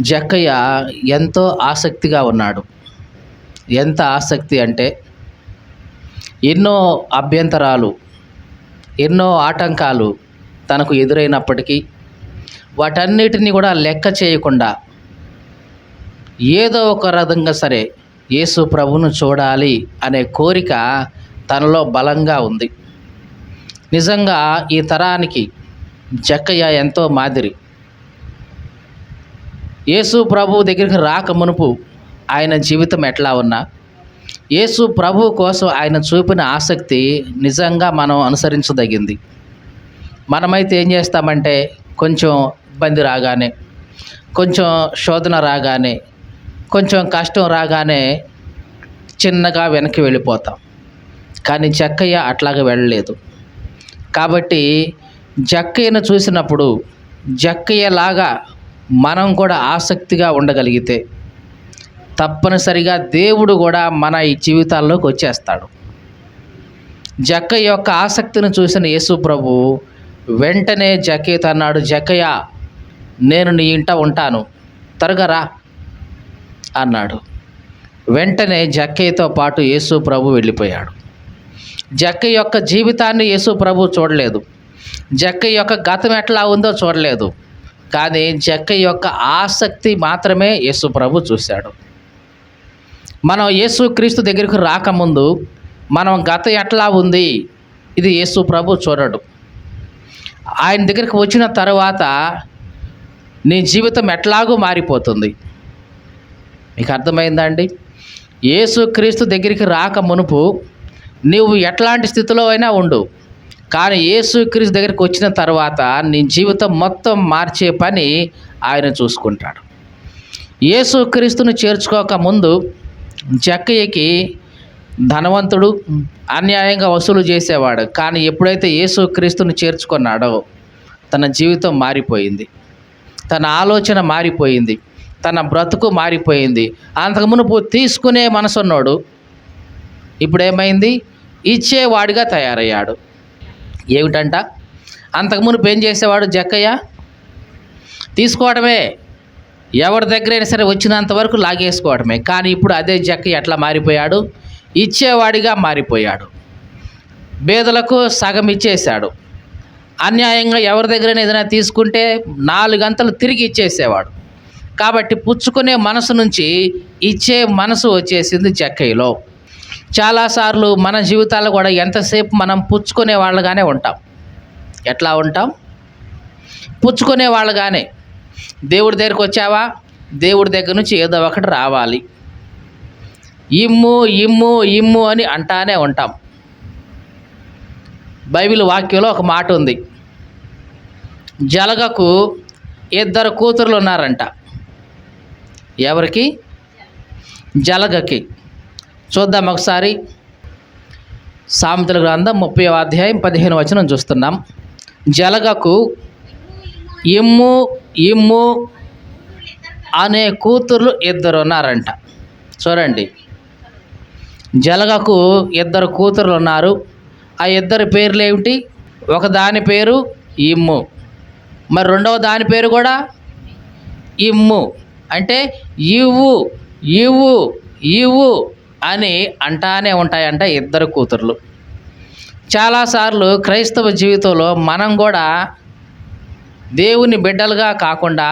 జక్కయ్య ఎంతో ఆసక్తిగా ఉన్నాడు. ఎంత ఆసక్తి అంటే ఎన్నో అభ్యంతరాలు, ఎన్నో ఆటంకాలు తనకు ఎదురైనప్పటికీ వాటన్నిటిని కూడా లెక్క చేయకుండా ఏదో ఒక రకంగా సరే యేసు ప్రభువును చూడాలి అనే కోరిక తనలో బలంగా ఉంది. నిజంగా ఈ తరానికి జక్కయ్య ఎంతో మాదిరి. యేసు ప్రభువు దగ్గరికి రాక మునుపు ఆయన జీవితం ఎట్లా ఉన్నా, యేసు ప్రభువు కోసం ఆయన చూపిన ఆసక్తి నిజంగా మనం అనుసరించదగింది. మనమైతే ఏం చేస్తామంటే కొంచెం ఇబ్బంది రాగానే, కొంచెం శోధన రాగానే, కొంచెం కష్టం రాగానే చిన్నగా వెనక్కి వెళ్ళిపోతాం. కానీ జక్కయ్య అట్లాగా వెళ్ళలేదు. కాబట్టి జక్కయ్యను చూసినప్పుడు జక్కయ్యలాగా మనం కూడా ఆసక్తిగా ఉండగలిగితే తప్పనిసరిగా దేవుడు కూడా మన ఈ జీవితాల్లోకి వచ్చేస్తాడు. జక్కయ్య యొక్క ఆసక్తిని చూసిన యేసు ప్రభు వెంటనే జక్కయ్యతో అన్నాడు, జక్కయ్య, నేను నీ ఇంట ఉంటాను, త్వరగా రా అన్నాడు. వెంటనే జక్కయ్యతో పాటు యేసు ప్రభు వెళ్ళిపోయాడు. జక్కయ్య యొక్క జీవితాన్ని యేసు ప్రభు చూడలేదు. జక్కయ్య యొక్క గతం ఎట్లా ఉందో చూడలేదు. కానీ జక్కయ్య యొక్క ఆసక్తి మాత్రమే యేసు ప్రభు చూశాడు. మనం యేసు క్రీస్తు దగ్గరికి రాకముందు మనం గతం ఎట్లా ఉంది ఇది యేసు ప్రభు చూడడు. ఆయన దగ్గరికి వచ్చిన తర్వాత నీ జీవితం ఎట్లాగూ మారిపోతుంది. మీకు అర్థమైందా అండి? యేసు క్రీస్తు దగ్గరికి రాక మునుపు నువ్వు ఎట్లాంటి స్థితిలో అయినా ఉండు, కానీ యేసు క్రీస్తు దగ్గరికి వచ్చిన తర్వాత నీ జీవితం మొత్తం మార్చే పని ఆయన చూసుకుంటాడు. యేసు క్రీస్తుని చేర్చుకోక ముందు జక్కయ్యకి ధనవంతుడు, అన్యాయంగా వసూలు చేసేవాడు. కానీ ఎప్పుడైతే యేసు క్రీస్తుని చేర్చుకున్నాడో తన జీవితం మారిపోయింది, తన ఆలోచన మారిపోయింది, తన బ్రతుకు మారిపోయింది. అంతకుమునుపు తీసుకునే మనసున్నాడు, ఇప్పుడేమైంది? ఇచ్చేవాడిగా తయారయ్యాడు. ఏమిటంట? అంతకుమునుపు ఏం చేసేవాడు జక్కయ్య? తీసుకోవడమే, ఎవరి దగ్గరైనా సరే వచ్చినంత వరకు లాగేసుకోవడమే. కానీ ఇప్పుడు అదే జక్కయ్య ఎట్లా మారిపోయాడు? ఇచ్చేవాడిగా మారిపోయాడు. పేదలకు సగం ఇచ్చేశాడు. అన్యాయంగా ఎవరి దగ్గరైనా ఏదైనా తీసుకుంటే 4 గంటలు తిరిగి ఇచ్చేసేవాడు. కాబట్టి పుచ్చుకునే మనసు నుంచి ఇచ్చే మనసు వచ్చేసింది జక్కయ్యలో. చాలాసార్లు మన జీవితాల్లో కూడా ఎంతసేపు మనం పుచ్చుకునే వాళ్ళగానే ఉంటాం. ఎట్లా ఉంటాం? పుచ్చుకునే వాళ్ళగానే. దేవుడి దగ్గరికి వచ్చావా, దేవుడి దగ్గర నుంచి ఏదో ఒకటి రావాలి, ఇమ్ము ఇమ్ము ఇమ్ము అని అంటానే ఉంటాం. బైబిల్ వాక్యంలో ఒక మాట ఉంది, జలగకు 2 కూతుర్లు ఉన్నారంట. ఎవరికి? జలగకి. చూద్దాం ఒకసారి. సామెతల గ్రంథం 30వ అధ్యాయం 15వ వచనం చూస్తున్నాం. జలగకు ఇమ్ము ఇమ్ము అనే కూతుర్లు 2 ఉన్నారంట. చూడండి, జలగకు 2 కూతుర్లు ఉన్నారు. ఆ 2 పేర్లు ఏమిటి? ఒక దాని పేరు ఇమ్ము, మరి రెండవ దాని పేరు కూడా ఇమ్ము. అంటే ఇవ్వు ఇవ్వు ఇవ్వు అని అంటానే ఉంటాయంట 2 కూతుర్లు. చాలాసార్లు క్రైస్తవ జీవితంలో మనం కూడా దేవుని బిడ్డలుగా కాకుండా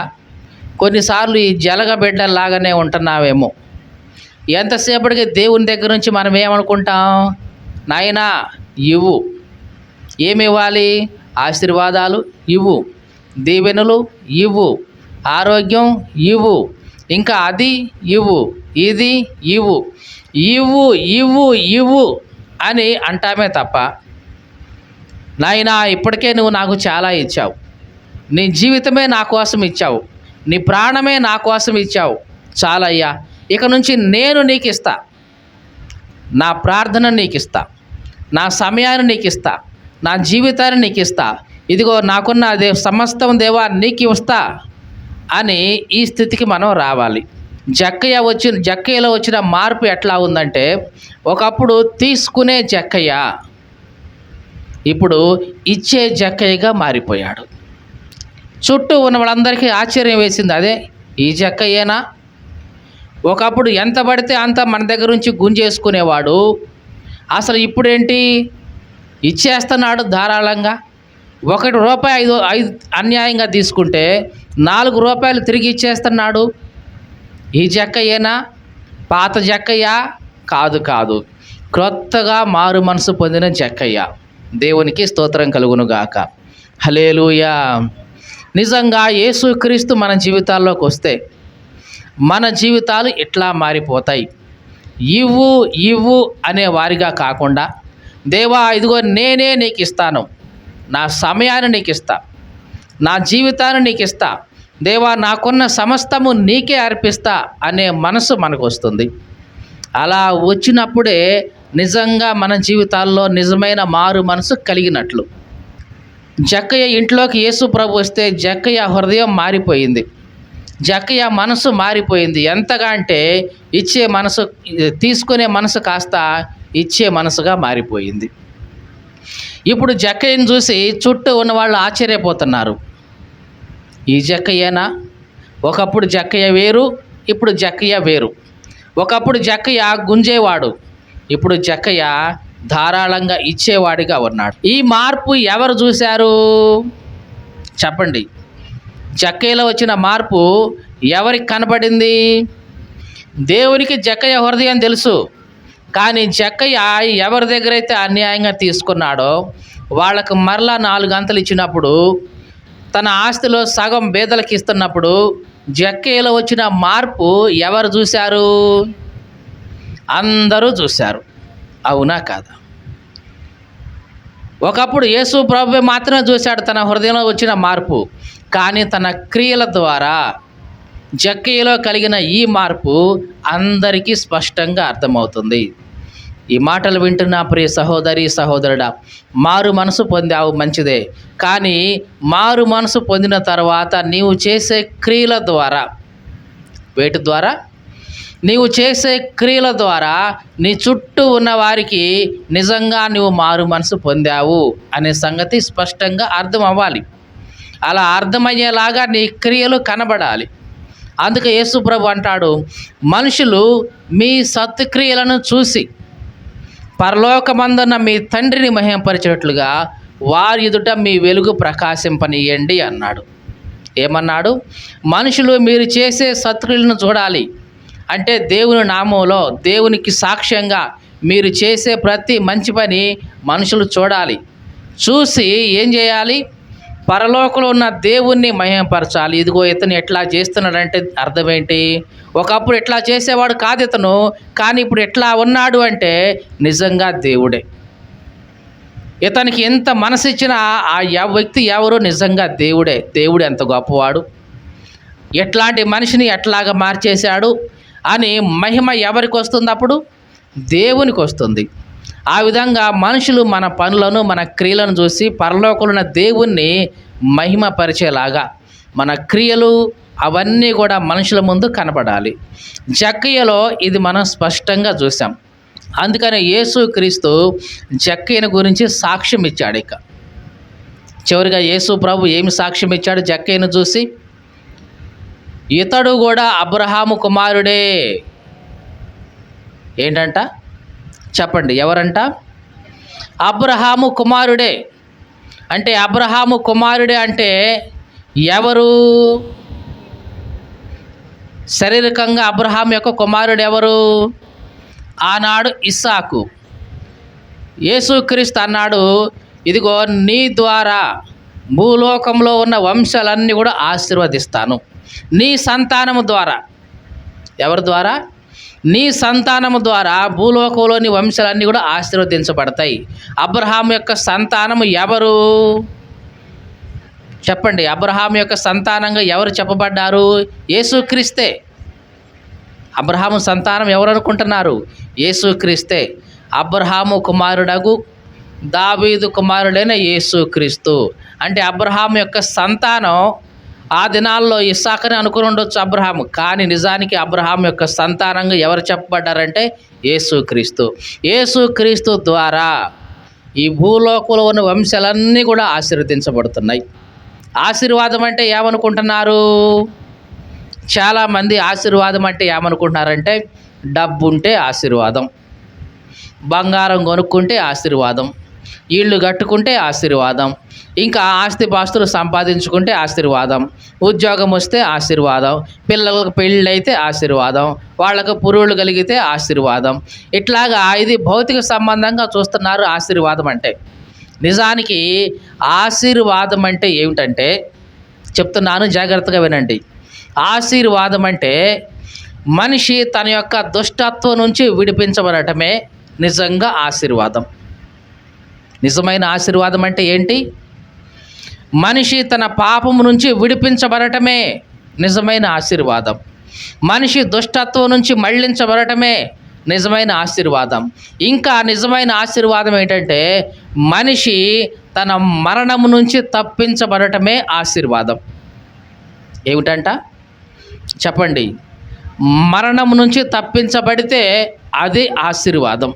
కొన్నిసార్లు ఈ జలగ బిడ్డల్లాగానే ఉంటున్నావేమో. ఎంతసేపటికి దేవుని దగ్గర నుంచి మనం ఏమనుకుంటాం? నాయనా ఇవ్వు. ఏమి ఇవ్వాలి? ఆశీర్వాదాలు ఇవ్వు, దీవెనలు ఇవ్వు, ఆరోగ్యం ఇవ్వు, ఇంకా అది ఇవ్వు, ఇది ఇవ్వు, ఇవ్వు ఇవ్వు ఇవ్వు అని అంటామే తప్ప, నాయనా ఇప్పటికే నువ్వు నాకు చాలా ఇచ్చావు, నీ జీవితమే నా కోసం ఇచ్చావు, నీ ప్రాణమే నా కోసం ఇచ్చావు, చాలయ్యా, ఇక నుంచి నేను నీకు ఇస్తా, నా ప్రార్థన నీకు ఇస్తా, నా సమయాన్ని నీకు ఇస్తా, నా జీవితాన్ని నీకు ఇస్తా, ఇదిగో నాకున్న సమస్తం దేవా నీకు ఇస్తా అని ఈ స్థితికి మనం రావాలి. జక్కయ్యలో వచ్చిన మార్పు ఎట్లా ఉందంటే, ఒకప్పుడు తీసుకునే జక్కయ్య ఇప్పుడు ఇచ్చే జక్కయ్యగా మారిపోయాడు. చుట్టూ ఉన్న వాళ్ళందరికీ ఆశ్చర్యం వేసింది. అదే ఈ జక్కయ్యేనా? ఒకప్పుడు ఎంత పడితే అంత మన దగ్గర నుంచి గుంజేసుకునేవాడు, అసలు ఇప్పుడేంటి ఇచ్చేస్తున్నాడు ధారాళంగా. ₹1 ఐదు ఐదు అన్యాయంగా తీసుకుంటే ₹4 తిరిగి ఇచ్చేస్తున్నాడు. ఈ జక్కయ్యేనా? పాత జక్కయ్య కాదు, కాదు, క్రొత్తగా మారు మనసు పొందిన జక్కయ్య. దేవునికి స్తోత్రం కలుగునుగాక. హల్లెలూయా. నిజంగా యేసుక్రీస్తు మన జీవితాల్లోకి వస్తే మన జీవితాలు ఇట్లా మారిపోతాయి. ఇవ్వు ఇవ్వు అనే వారిగా కాకుండా, దేవా ఇదిగో నేనే నీకు ఇస్తాను, నా సమయాన్ని నీకు ఇస్తా, నా జీవితాన్ని నీకు ఇస్తా, దేవా నాకున్న సమస్తము నీకే అర్పిస్తా అనే మనసు మనకు వస్తుంది. అలా వచ్చినప్పుడే నిజంగా మన జీవితాల్లో నిజమైన మారు మనసు కలిగినట్లు. జక్కయ్య ఇంట్లోకి యేసు ప్రభు వస్తే జక్కయ్య హృదయం మారిపోయింది, జక్కయ్య మనసు మారిపోయింది. ఎంతగా అంటే ఇచ్చే మనసు, తీసుకునే మనసు కాస్త ఇచ్చే మనసుగా మారిపోయింది. ఇప్పుడు జక్కయ్యను చూసి చుట్టూ ఉన్న వాళ్ళు ఆశ్చర్యపోతున్నారు. ఈ జక్కయ్యేనా? ఒకప్పుడు జక్కయ్య వేరు, ఇప్పుడు జక్కయ్య వేరు. ఒకప్పుడు జక్కయ్య గుంజేవాడు, ఇప్పుడు జక్కయ్య ధారాళంగా ఇచ్చేవాడిగా ఉన్నాడు. ఈ మార్పు ఎవరు చూశారు చెప్పండి? జక్కయ్యలో వచ్చిన మార్పు ఎవరికి కనపడింది? దేవునికి జక్కయ్య హృదయం తెలుసు. కానీ జక్కయ్య ఎవరి దగ్గర అయితే అన్యాయంగా తీసుకున్నాడో వాళ్ళకు మరలా 4 గంటలు ఇచ్చినప్పుడు, తన ఆస్తిలో సగం పేదలకు ఇస్తున్నప్పుడు జక్కయ్యలో వచ్చిన మార్పు ఎవరు చూశారు? అందరూ చూశారు. అవునా కాదా? ఒకప్పుడు యేసు ప్రభువే మాత్రమే చూశాడు తన హృదయంలో వచ్చిన మార్పు. కానీ తన క్రియల ద్వారా జక్కయ్యలో కలిగిన ఈ మార్పు అందరికీ స్పష్టంగా అర్థమవుతుంది. ఈ మాటలు వింటున్న ప్రియ సహోదరి సహోదరుడా, మారు మనసు పొందావు, మంచిదే. కానీ మారు మనసు పొందిన తర్వాత నీవు చేసే క్రియల ద్వారా, వేటి ద్వారా? నీవు చేసే క్రియల ద్వారా నీ చుట్టూ ఉన్న వారికి నిజంగా నువ్వు మారు మనసు పొందావు అనే సంగతి స్పష్టంగా అర్థం అవ్వాలి. అలా అర్థమయ్యేలాగా నీ క్రియలు కనబడాలి. అందుకే యేసు ప్రభు అంటాడు, మనుషులు మీ సత్క్రియలను చూసి పరలోకమందున్న మీ తండ్రిని మహిమపరిచినట్లుగా వారి ఎదుట మీ వెలుగు ప్రకాశింపనీయండి అన్నాడు. ఏమన్నాడు? మనుషులు మీరు చేసే సత్క్రియలను చూడాలి. అంటే దేవుని నామంలో, దేవునికి సాక్ష్యంగా మీరు చేసే ప్రతి మంచి పని మనుషులు చూడాలి. చూసి ఏం చేయాలి? పరలోకంలో ఉన్న దేవుణ్ణి మహిమపరచాలి. ఇదిగో ఇతను ఎట్లా చేస్తున్నాడంటే అర్థం ఏంటి? ఒకప్పుడు ఎట్లా చేసేవాడు కాదు ఇతను, కానీ ఇప్పుడు ఎట్లా ఉన్నాడు అంటే నిజంగా దేవుడే. ఇతనికి ఎంత మనసు ఇచ్చినా ఆ వ్యక్తి ఎవరు? నిజంగా దేవుడే. దేవుడు ఎంత గొప్పవాడు, ఎట్లాంటి మనిషిని ఎట్లాగా మార్చేశాడు అని మహిమ ఎవరికి వస్తుంది? అప్పుడు దేవునికి వస్తుంది. ఆ విధంగా మనుషులు మన పనులను, మన క్రియలను చూసి పరలోకంలో ఉన్న దేవుణ్ణి మహిమపరిచేలాగా మన క్రియలు అవన్నీ కూడా మనుషుల ముందు కనపడాలి. జక్కయ్యలో ఇది మనం స్పష్టంగా చూసాం. అందుకని యేసుక్రీస్తు జక్కయ్యను గురించి సాక్ష్యం ఇచ్చాడు. ఇక చివరిగా యేసు ప్రభు ఏమి సాక్ష్యం ఇచ్చాడు జక్కయ్యను చూసి? ఇతడు కూడా అబ్రహాము కుమారుడే. ఏంటంట? చెప్పండి, ఎవరంట? అబ్రహాము కుమారుడే. అంటే అబ్రహాము కుమారుడే అంటే ఎవరు? శారీరకంగా అబ్రహాం యొక్క కుమారుడు ఎవరు? ఆనాడు ఇస్సాకు. యేసుక్రీస్తు అన్నాడు, ఇదిగో నీ ద్వారా భూలోకంలో ఉన్న వంశాలన్నీ కూడా ఆశీర్వదిస్తాను, నీ సంతానము ద్వారా. ఎవరి ద్వారా? నీ సంతానము ద్వారా భూలోకంలోని వంశాలన్నీ కూడా ఆశీర్వదించబడతాయి. అబ్రహాం యొక్క సంతానము ఎవరు? చెప్పండి. అబ్రహాం యొక్క సంతానంగా ఎవరు చెప్పబడ్డారు? యేసుక్రీస్తే. అబ్రహాము సంతానం ఎవరు అనుకుంటున్నారు? యేసుక్రీస్తే. అబ్రహాము కుమారుడగు దావీదు కుమారుడైన యేసుక్రీస్తు. అంటే అబ్రహాము యొక్క సంతానం ఆ దినాల్లో ఇస్సాకని అనుకుని ఉండొచ్చు అబ్రహాము, కానీ నిజానికి అబ్రహాం యొక్క సంతానంగా ఎవరు చెప్పబడ్డారంటే యేసుక్రీస్తు. యేసుక్రీస్తు ద్వారా ఈ భూలోకంలో ఉన్న వంశాలన్నీ కూడా ఆశీర్వదించబడుతున్నాయి. ఆశీర్వాదం అంటే ఏమనుకుంటున్నారు? చాలామంది ఆశీర్వాదం అంటే ఏమనుకుంటున్నారంటే డబ్బు ఉంటే ఆశీర్వాదం, బంగారం కొనుక్కుంటే ఆశీర్వాదం, ఇళ్ళు కట్టుకుంటే ఆశీర్వాదం, ఇంకా ఆస్తిపాస్తులు సంపాదించుకుంటే ఆశీర్వాదం, ఉద్యోగం వస్తే ఆశీర్వాదం, పిల్లలకు పెళ్ళైతే ఆశీర్వాదం, వాళ్ళకు పురుళ్ళు కలిగితే ఆశీర్వాదం. ఇట్లాగా ఇది భౌతిక సంబంధంగా చూస్తున్నారు ఆశీర్వాదం అంటే. నిజానికి ఆశీర్వాదం అంటే ఏమిటంటే, చెప్తున్నాను జాగ్రత్తగా వినండి. ఆశీర్వాదం అంటే మనిషి తన యొక్క దుష్టత్వం నుంచి విడిపించబడటమే నిజంగా ఆశీర్వాదం. నిజమైన ఆశీర్వాదం అంటే ఏంటి? మనిషి తన పాపము నుంచి విడిపించబడటమే నిజమైన ఆశీర్వాదం. మనిషి దుష్టత్వం నుంచి మళ్ళించబడటమే నిజమైన ఆశీర్వాదం. ఇంకా నిజమైన ఆశీర్వాదం ఏంటంటే మనిషి తన మరణము నుంచి తప్పించబడటమే ఆశీర్వాదం. ఏమిటంట చెప్పండి? మరణం నుంచి తప్పించబడితే అది ఆశీర్వాదం.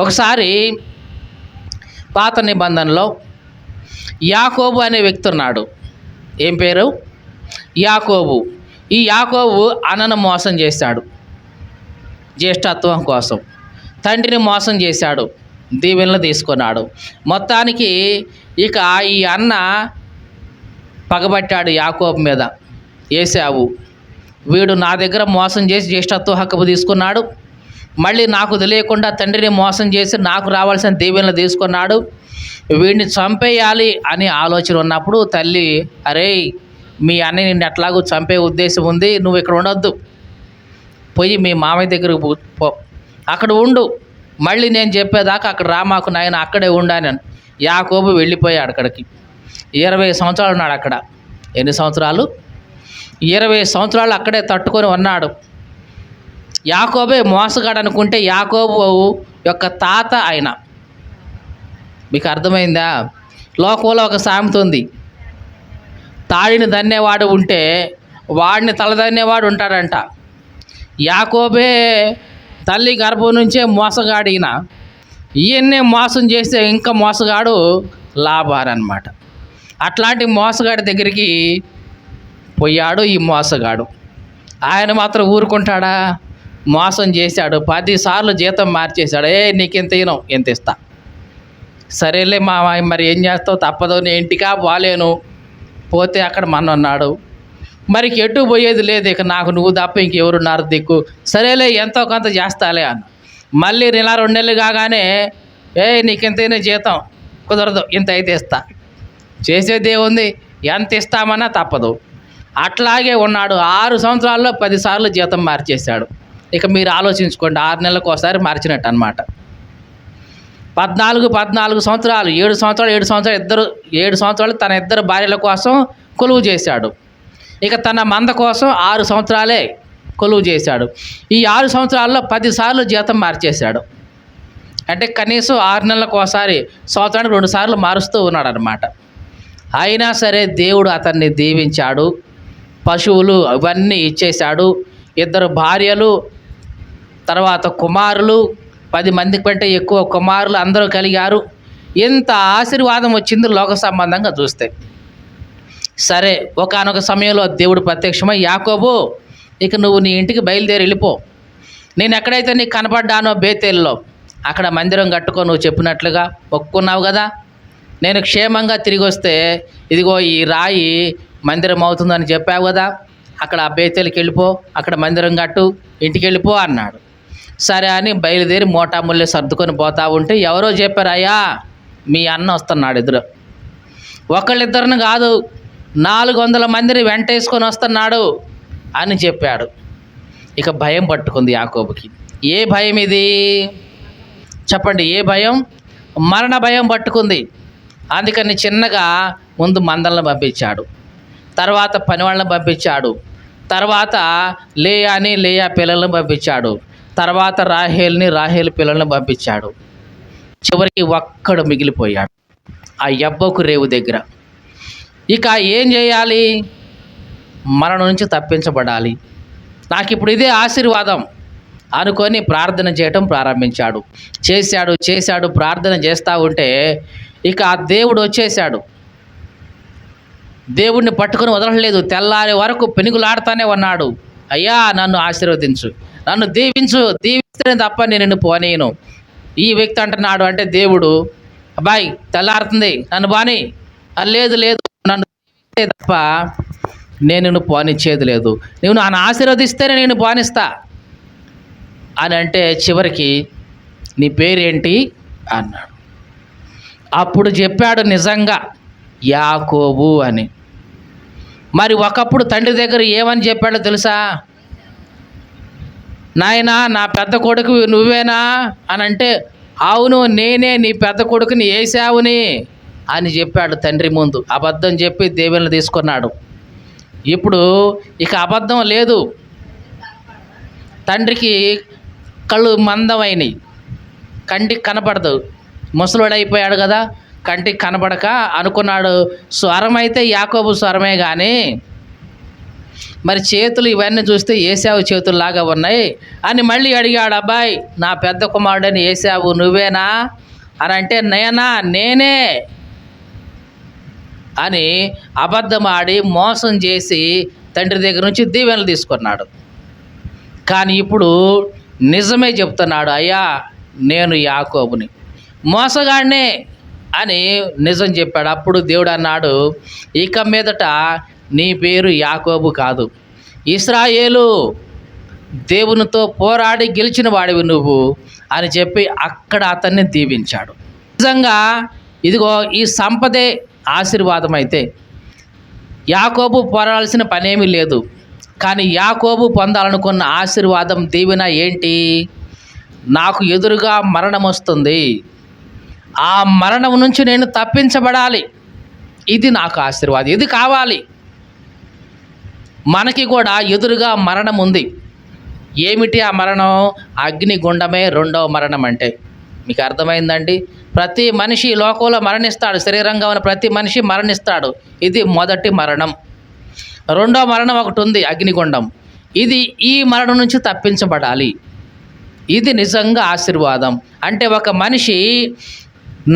ఒకసారి పాత నిబంధనలో యాకోబు అనే వ్యక్తి ఉన్నాడు. ఏం పేరు? యాకోబు. ఈ యాకోబు అన్నను మోసం చేశాడు. జ్యేష్ఠత్వం కోసం తండ్రిని మోసం చేశాడు, దీవెనలు తీసుకున్నాడు. మొత్తానికి ఇక ఈ అన్న పగబట్టాడు యాకోబు మీద. ఏశావు వీడు నా దగ్గర మోసం చేసి జ్యేష్ఠత్వ హక్కు తీసుకున్నాడు, మళ్ళీ నాకు తెలియకుండా తండ్రిని మోసం చేసి నాకు రావాల్సిన దీవెనలు తీసుకున్నాడు, వీడిని చంపేయాలి అని ఆలోచన ఉన్నప్పుడు తల్లి, అరే మీ అన్నయ్య నిన్ను ఎట్లాగూ చంపే ఉద్దేశం ఉంది, నువ్వు ఇక్కడ ఉండొద్దు, పోయి మీ మామయ్య దగ్గరకు పో, అక్కడ ఉండు, మళ్ళీ నేను చెప్పేదాకా అక్కడ రా మాకు నాయన, అక్కడే ఉండాను. యాకోబు వెళ్ళిపోయాడు అక్కడికి. 20 సంవత్సరాలు ఉన్నాడు అక్కడ. ఎన్ని సంవత్సరాలు? 20 సంవత్సరాలు అక్కడే తట్టుకొని ఉన్నాడు. యాకోబే మోసగాడు అనుకుంటే యాకోబు యొక్క తాత ఆయన. మీకు అర్థమైందా? లోకంలో ఒక సామెత ఉంది, తాడిని దన్నేవాడు ఉంటే వాడిని తలదన్నేవాడు ఉంటాడంట. యాకోబే తల్లి గర్భం నుంచే మోసగాడిన, ఈయన్నే మోసం చేస్తే ఇంకా మోసగాడు లాభారనమాట. అట్లాంటి మోసగాడి దగ్గరికి పోయాడు ఈ మోసగాడు. ఆయన మాత్రం ఊరుకుంటాడా? మోసం చేశాడు, 10 సార్లు జీతం మార్చేశాడు. నీకు ఎంత ఇనం, ఎంత ఇస్తా, సరేలే మా మరి ఏం చేస్తావు, తప్పదు, నేను ఇంటికా పోలేను, పోతే అక్కడ మన ఉన్నాడు, మరి ఎటు పోయేది లేదు, ఇక నాకు నువ్వు తప్ప ఇంకెవరున్నారు దిక్కు, సరేలే ఎంతో కొంత చేస్తాలే అన్న. మళ్ళీ 2 నెలలు కాగానే నీకు ఎంతైనా జీతం, కుదరదు, ఇంత అయితే ఇస్తా. చేసేదే ఉంది, ఎంత ఇస్తామన్నా తప్పదు. అట్లాగే ఉన్నాడు. 6 సంవత్సరాల్లో 10 సార్లు జీతం మార్చేశాడు. ఇక మీరు ఆలోచించుకోండి, 6 నెలలకు ఒకసారి మార్చినట్టు అనమాట. 14 సంవత్సరాలు, 7 సంవత్సరాలు 7 సంవత్సరాలు తన 2 భార్యల కోసం కొలువు చేశాడు. ఇక తన మంద కోసం 6 సంవత్సరాలే కొలువు చేశాడు. ఈ 6 సంవత్సరాల్లో 10 సార్లు జీతం మార్చేశాడు. అంటే కనీసం 6 నెలలకు ఒకసారి, సంవత్సరానికి 2 సార్లు మారుస్తూ ఉన్నాడు అనమాట. అయినా సరే దేవుడు అతన్ని దీవించాడు, పశువులు ఇవన్నీ ఇచ్చేశాడు, 2 భార్యలు, తర్వాత కుమారులు, 10 మంది కంటే ఎక్కువ కుమారులు అందరూ కలిగారు. ఎంత ఆశీర్వాదం వచ్చింది లోక సంబంధంగా చూస్తే. సరే, ఒకానొక సమయంలో దేవుడు ప్రత్యక్షమై, యాకోబు ఇక నువ్వు నీ ఇంటికి బయలుదేరి వెళ్ళిపో, నేను ఎక్కడైతే నీకు కనపడ్డానో బేతేల్లో అక్కడ మందిరం కట్టుకో, నువ్వు చెప్పినట్లుగా ఒప్పుకున్నావు కదా, నేను క్షేమంగా తిరిగి వస్తే ఇదిగో ఈ రాయి మందిరం అవుతుందని చెప్పావు కదా, అక్కడ ఆ బేతేలికి వెళ్ళిపో, అక్కడ మందిరం కట్టు, ఇంటికి వెళ్ళిపో అన్నాడు. సరే అని బయలుదేరి మోటాముల్లే సర్దుకొని పోతా ఉంటే ఎవరో చెప్పారు, అయ్యా మీ అన్న వస్తున్నాడు ఎదురు, ఒకళ్ళిద్దరిని కాదు 400 మందిని వెంటేసుకొని వస్తున్నాడు అని చెప్పాడు. ఇక భయం పట్టుకుంది యాకోబుకి. ఏ భయం ఇది చెప్పండి? ఏ భయం? మరణ భయం పట్టుకుంది. అందుకని చిన్నగా ముందు మందలను పంపించాడు, తర్వాత పనివాళ్ళని పంపించాడు, తర్వాత లేయా పిల్లలను పంపించాడు, తర్వాత రాహేలు పిల్లలను పంపించాడు. చివరికి ఒక్కడు మిగిలిపోయాడు ఆ యబ్బోకు రేవు దగ్గర. ఇక ఏం చేయాలి? మరణం నుంచి తప్పించబడాలి, నాకు ఇప్పుడు ఇదే ఆశీర్వాదం అనుకొని ప్రార్థన చేయటం ప్రారంభించాడు. చేశాడు, ప్రార్థన చేస్తూ ఉంటే ఇక ఆ దేవుడు వచ్చేసాడు. దేవుణ్ణి పట్టుకొని వదలలేదు. తెల్లారి వరకు పెనుగులాడుతానే ఉన్నాడు. అయ్యా నన్ను ఆశీర్వదించు, నన్ను దీవిస్తేనే తప్ప నేను నిన్ను పోనీయను. ఈ వ్యక్తి అంటున్నాడు, అంటే దేవుడు, అబ్బాయి తెల్లారుతుంది నన్ను బాని, లేదు లేదు నన్ను దీవిస్తే తప్ప నేను నిన్ను పోనిచ్చేది లేదు, నువ్వు నన్ను ఆశీర్వదిస్తేనే నేను పోనిస్తా అని అంటే చివరికి నీ పేరేంటి అన్నాడు. అప్పుడు చెప్పాడు నిజంగా యాకోబు అని. మరి ఒకప్పుడు తండ్రి దగ్గర ఏమని చెప్పాడో తెలుసా? నాయనా నా పెద్ద కొడుకు నువ్వేనా అని అంటే, అవును నేనే నీ పెద్ద కొడుకుని ఏశావుని అని చెప్పాడు తండ్రి ముందు. అబద్ధం చెప్పి దేవుని తీసుకున్నాడు. ఇప్పుడు ఇక అబద్ధం లేదు. తండ్రికి కళ్ళు మందమైనవి, కంటికి కనపడదు, ముసలోడైపోయాడు కదా, కంటికి కనబడక అనుకున్నాడు స్వరం అయితే యాకోబు స్వరమే కానీ మరి చేతులు ఇవన్నీ చూస్తే ఏశావు చేతుల్లాగా ఉన్నాయి అని మళ్ళీ అడిగాడు. అబ్బాయి నా పెద్ద కుమారుడని ఏశావు నువ్వేనా అని అంటే, నేనే అని అబద్ధం ఆడి మోసం చేసి తండ్రి దగ్గర నుంచి దీవెనలు తీసుకున్నాడు. కానీ ఇప్పుడు నిజమే చెప్తున్నాడు, అయ్యా నేను యాకోబుని, మోసగాడినే అని నిజం చెప్పాడు. అప్పుడు దేవుడు అన్నాడు, ఇక మీదట నీ పేరు యాకోబు కాదు, ఇశ్రాయేలు, దేవునితో పోరాడి గెలిచిన వాడివి నువ్వు అని చెప్పి అక్కడ అతన్ని దీవించాడు. నిజంగా ఇదిగో ఈ సంపదే ఆశీర్వాదం అయితే యాకోబు పోరాడాల్సిన పనేమీ లేదు. కానీ యాకోబు పొందాలనుకున్న ఆశీర్వాదం దీవెన ఏంటి? నాకు ఎదురుగా మరణం వస్తుంది, ఆ మరణం నుంచి నేను తప్పించబడాలి, ఇది నాకు ఆశీర్వాదం, ఇది కావాలి. మనకి కూడా ఎదురుగా మరణం ఉంది. ఏమిటి ఆ మరణం? అగ్నిగుండమే రెండవ మరణం. అంటే మీకు అర్థమైందండి? ప్రతి మనిషి లోకంలో మరణిస్తాడు, శరీరంగా ఉన్న ప్రతి మనిషి మరణిస్తాడు. ఇది మొదటి మరణం. రెండో మరణం ఒకటి ఉంది, అగ్నిగుండం. ఇది ఈ మరణం నుంచి తప్పించబడాలి, ఇది నిజంగా ఆశీర్వాదం. అంటే ఒక మనిషి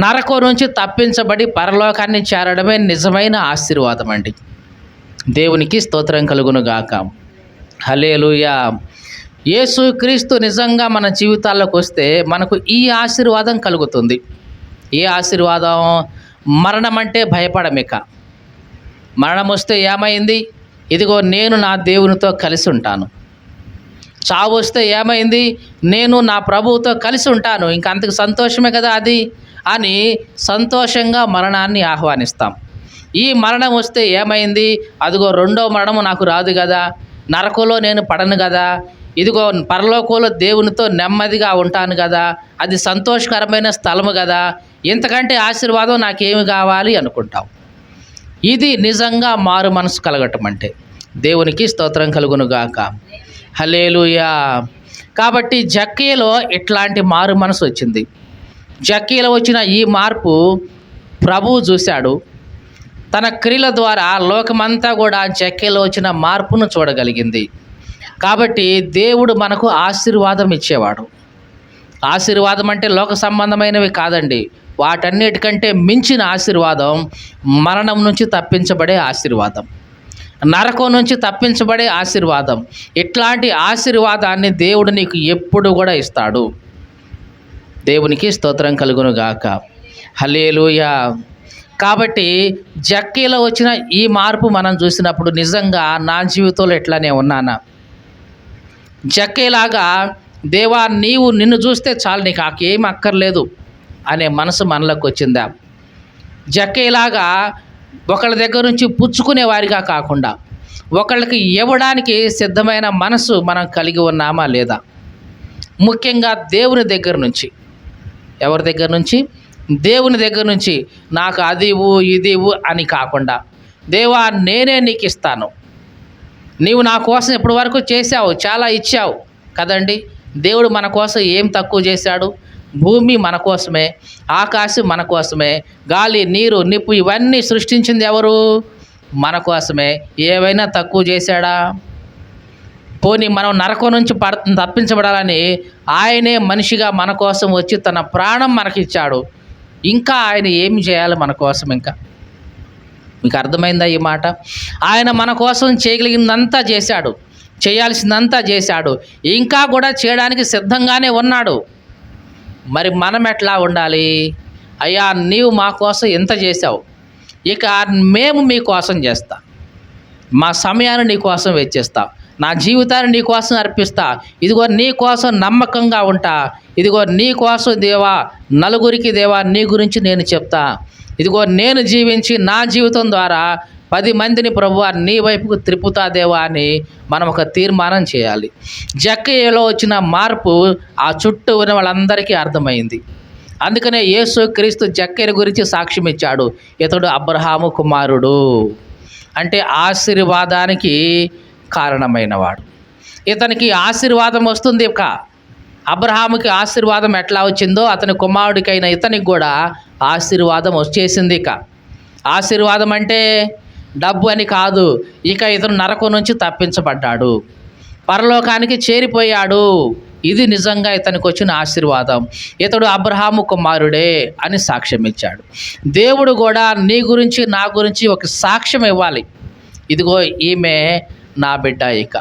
నరకం నుంచి తప్పించబడి పరలోకాన్ని చేరడమే నిజమైన ఆశీర్వాదం అండి. దేవునికి స్తోత్రం కలుగును గాక. హల్లెలూయా. యేసుక్రీస్తు నిజంగా మన జీవితాల్లోకి వస్తే మనకు ఈ ఆశీర్వాదం కలుగుతుంది. ఏ ఆశీర్వాదం? మరణం అంటే భయపడమిక. మరణం వస్తే ఏమైంది? ఇదిగో నేను నా దేవునితో కలిసి ఉంటాను. చావు వస్తే ఏమైంది? నేను నా ప్రభువుతో కలిసి ఉంటాను, ఇంక అంతకు సంతోషమే కదా అది అని సంతోషంగా మరణాన్ని ఆహ్వానిస్తాం. ఈ మరణం వస్తే ఏమైంది? అదిగో రెండో మరణము నాకు రాదు కదా, నరకంలో నేను పడను కదా, ఇదిగో పరలోకంలో దేవునితో నెమ్మదిగా ఉంటాను కదా, అది సంతోషకరమైన స్థలము కదా, ఇంతకంటే ఆశీర్వాదం నాకేమి కావాలి అనుకుంటాం. ఇది నిజంగా మారు మనసు కలగటం అంటే. దేవునికి స్తోత్రం కలుగును గాక. హల్లెలూయా. కాబట్టి జక్కీలో ఇట్లాంటి మారు మనసు వచ్చింది. జక్కీలో వచ్చిన ఈ మార్పు ప్రభువు చూశాడు. తన క్రియల ద్వారా లోకమంతా కూడా జక్కీలో వచ్చిన మార్పును చూడగలిగింది. కాబట్టి దేవుడు మనకు ఆశీర్వాదం ఇచ్చేవాడు. ఆశీర్వాదం అంటే లోక సంబంధమైనవి కాదండి, వాటన్నిటికంటే మించిన ఆశీర్వాదం మరణం నుంచి తప్పించబడే ఆశీర్వాదం, నరకం నుంచి తప్పించబడే ఆశీర్వాదం. ఇట్లాంటి ఆశీర్వాదాన్ని దేవుడు నీకు ఎప్పుడు కూడా ఇస్తాడు. దేవునికి స్తోత్రం కలుగును గాక. హల్లెలూయా. కాబట్టి జక్కీలో వచ్చిన ఈ మార్పు మనం చూసినప్పుడు నిజంగా నా జీవితంలో ఎట్లానే ఉన్నానా? జక్కీలాగా దేవా నిన్ను చూస్తే చాలు, నీకు నాకేం అక్కర్లేదు అనే మనసు మనలోకి వచ్చిందా? జక్కీలాగా ఒకళ్ళ దగ్గర నుంచి పుచ్చుకునే వారిగా కాకుండా ఒకళ్ళకి ఇవ్వడానికి సిద్ధమైన మనసు మనం కలిగి ఉన్నామా లేదా? ముఖ్యంగా దేవుని దగ్గర నుంచి. ఎవరి దగ్గర నుంచి? దేవుని దగ్గర నుంచి. నాకు అది ఇవ్వు ఇది ఇవ్వు అని కాకుండా, దేవా నేనే నీకు ఇస్తాను, నీవు నా కోసం ఇప్పటి వరకు చేశావు, చాలా ఇచ్చావు కదండి. దేవుడు మన కోసం ఏం తక్కువ చేశాడు? భూమి మన కోసమే, ఆకాశం మన కోసమే, గాలి నీరు నిప్పు ఇవన్నీ సృష్టించింది ఎవరు? మన కోసమే. ఏవైనా తక్కువ చేశాడా? పోనీ మనం నరకం నుంచి తప్పించబడాలని ఆయనే మనిషిగా మన కోసం వచ్చి తన ప్రాణం మనకిచ్చాడు. ఇంకా ఆయన ఏమి చేయాలి మన కోసం? ఇంకా మీకు అర్థమైందా ఈ మాట? ఆయన మన కోసం చేయగలిగిందంతా చేశాడు, చేయాల్సిందంతా చేశాడు, ఇంకా కూడా చేయడానికి సిద్ధంగానే ఉన్నాడు. మరి మనం ఎట్లా ఉండాలి? అయ్యా నీవు మా కోసం ఎంత చేశావు, ఇక మేము మీ కోసం చేస్తా, మా సమయాన్ని నీ కోసం వెచ్చిస్తా, నా జీవితాన్ని నీ కోసం అర్పిస్తా, ఇదిగో నీ కోసం నమ్మకంగా ఉంటా, ఇదిగో నీ కోసం దేవా నలుగురికి దేవా నీ గురించి నేను చెప్తా, ఇదిగో నేను జీవించి నా జీవితం ద్వారా 10 మందిని ప్రభువా నీ వైపుకు త్రిప్పుతా దేవా అని మనం ఒక తీర్మానం చేయాలి. జక్కయ్యలో వచ్చిన మార్పు ఆ చుట్టూ ఉన్న వాళ్ళందరికీ అర్థమైంది. అందుకనే యేసు క్రీస్తు జక్కయ్య గురించి సాక్ష్యం ఇచ్చాడు. ఇతడు అబ్రహాము కుమారుడు, అంటే ఆశీర్వాదానికి కారణమైనవాడు. ఇతనికి ఆశీర్వాదం వస్తుంది. ఇక అబ్రహాముకి ఆశీర్వాదం ఎట్లా వచ్చిందో అతని కుమారుడికైన ఇతనికి కూడా ఆశీర్వాదం వచ్చేసింది. ఇక ఆశీర్వాదం అంటే డబ్బు అని కాదు. ఇక ఇతను నరకం నుంచి తప్పించబడ్డాడు, పరలోకానికి చేరిపోయాడు. ఇది నిజంగా ఇతనికి వచ్చిన ఆశీర్వాదం. ఇతడు అబ్రహాము కుమారుడే అని సాక్ష్యం ఇచ్చాడు. దేవుడు కూడా నీ గురించి నా గురించి ఒక సాక్ష్యం ఇవ్వాలి. ఇదిగో ఈమె నా బిడ్డ. ఇక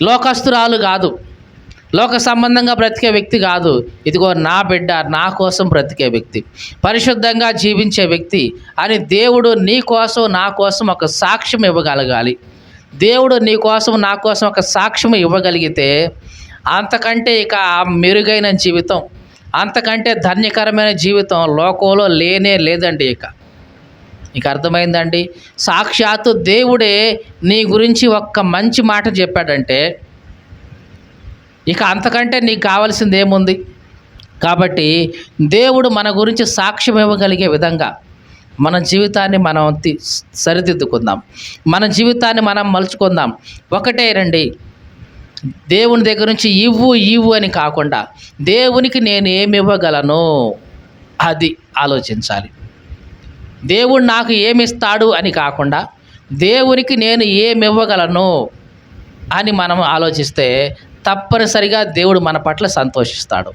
లోకస్తురాలు కాదు, లోక సంబంధంగా బ్రతికే వ్యక్తి కాదు, ఇదిగో నా బిడ్డ, నా కోసం బ్రతికే వ్యక్తి, పరిశుద్ధంగా జీవించే వ్యక్తి అని దేవుడు నీ కోసం నా కోసం ఒక సాక్ష్యం ఇవ్వగలగాలి. దేవుడు నీ కోసం నా కోసం ఒక సాక్ష్యం ఇవ్వగలిగితే అంతకంటే ఇక మెరుగైన జీవితం, అంతకంటే ధన్యకరమైన జీవితం లోకంలో లేనే లేదండి. ఇక అర్థమైందండి? సాక్షాత్తు దేవుడే నీ గురించి ఒక్క మంచి మాట చెప్పాడంటే ఇక అంతకంటే నీకు కావాల్సింది ఏముంది? కాబట్టి దేవుడు మన గురించి సాక్ష్యం ఇవ్వగలిగే విధంగా మన జీవితాన్ని మనం సరిదిద్దుకుందాం, మన జీవితాన్ని మనం మలుచుకుందాం. ఒకటే రండి, దేవుని దగ్గర నుంచి ఇవ్వు అని కాకుండా దేవునికి నేను ఏమి ఇవ్వగలను అది ఆలోచించాలి. దేవుడు నాకు ఏమిస్తాడు అని కాకుండా దేవునికి నేను ఏమి ఇవ్వగలను అని మనం ఆలోచిస్తే తప్పనిసరిగా దేవుడు మన పట్ల సంతోషిస్తాడు.